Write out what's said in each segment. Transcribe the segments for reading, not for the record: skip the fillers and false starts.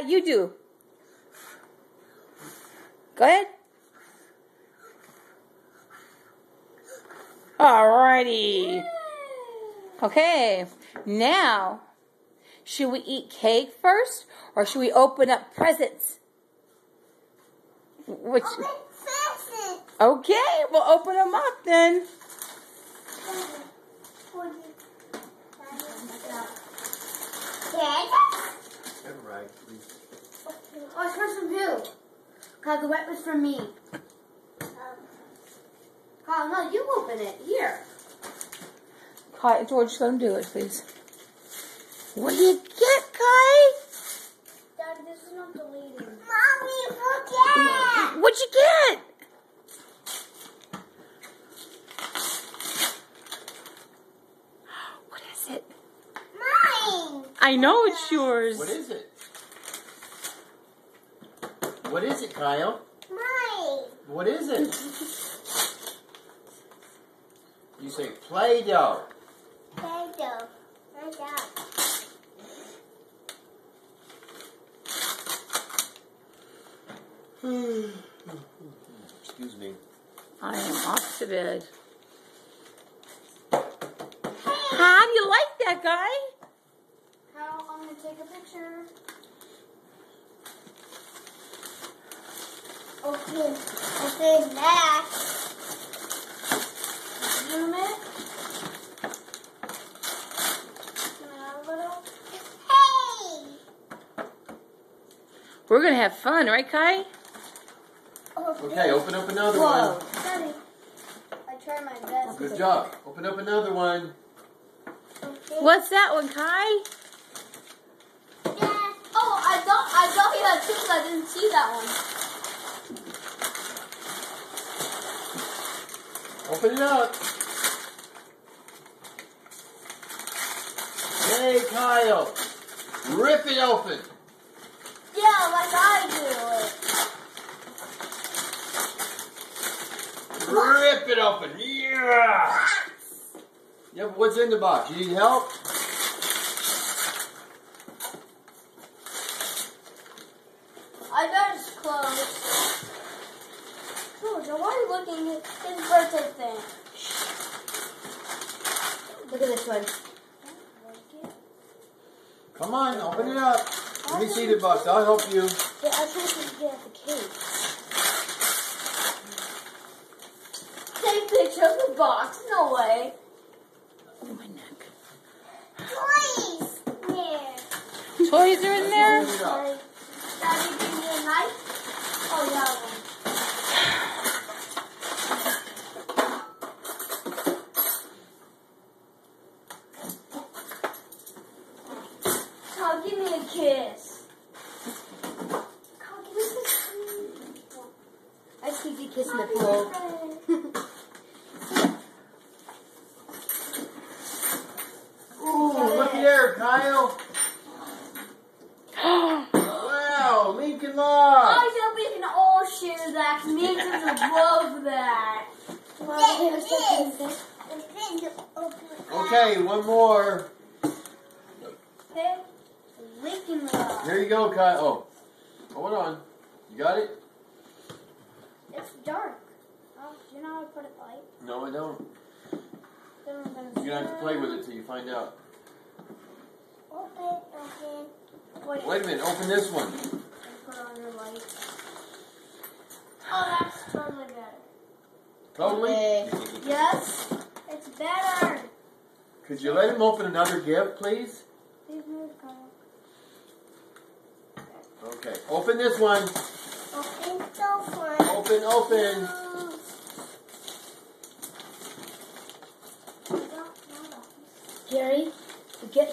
You do. Go ahead. Alrighty. Okay, now, should we eat cake first, or should we open up presents? Which? Okay, we'll open them up then. Right, please. Oh, it's for some too. Cause the wet was for me. Kyle, no, you open it. Here. Kai, George, let him do it, please. What do you get, Kai? Dad, this is not deleting. Mommy, look at it. What'd you get? What is it? Mine. I know it's yours. What is it? What is it, Kyle? Mine. What is it? You say Play-Doh. Play-Doh. Play-Doh. Excuse me. I am off to bed. How do you like that, guy? Kyle, I'm gonna take a picture. Open that. Zoom it. Hey! We're going to have fun, right, Kai? Okay, open up another Whoa. one. Daddy, I tried my best. Good job. Open up another one. Okay. What's that one, Kai? Yeah. Oh, I thought you had two, so I didn't see that one. Open it up. Hey, Kyle. Rip it open. Yeah, like I do it. Rip it open. Yeah. Yeah, but what's in the box? You need help? I bet it's closed. Georgia, why are you looking at his birthday thing? Look at this one. Come on, open it up. Let me see the box. I'll help you. Yeah, I tried to get at the cake. Take a picture of the box. No way. Oh, my neck. Toys. Yeah. Toys are in there? Open it up. Daddy, give me a knife. Oh, yeah. Kyle, give me a kiss. Kyle, give me a kiss. I see you kissing the pool. Ooh, look there, Kyle. Wow, Lincoln Logs. I know we can all share that. Me and kids would love that. Okay, one more. Okay. Lincoln Log. Here you go, Kyle. Oh, hold on. You got it? It's dark. Oh, do you know how to put it light? No, I don't. Then I'm gonna You're going to have to play with it till you find out. Open. Wait a minute, open this one. Put on your light. Oh, that's totally better. Totally? Yes, it's better. Could you let him open another gift, please? Please move, Kyle. Okay, open this one. Open so fun. Open. Gary,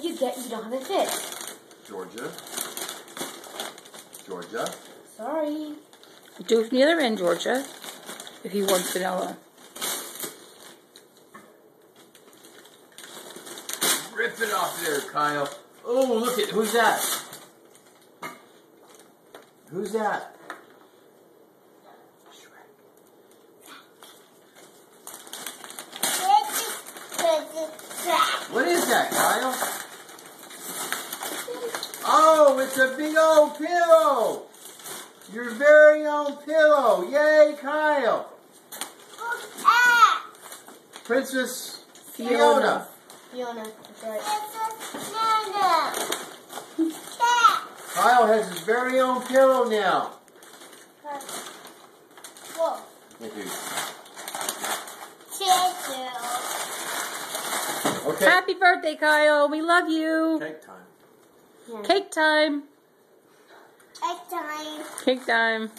you don't have a fit. Georgia. Sorry. Do it from the other end, Georgia, if you want vanilla. Rip it off there, Kyle. Oh, look at, who's that? Who's that? What is that, Kyle? Oh, it's a big old pillow. Your very own pillow. Yay, Kyle. Princess Fiona. Fiona, that's right. Kyle has his very own pillow now. Whoa. Thank you. Thank you. Okay. Happy birthday, Kyle. We love you. Cake time. Cake time. Egg time. Cake time.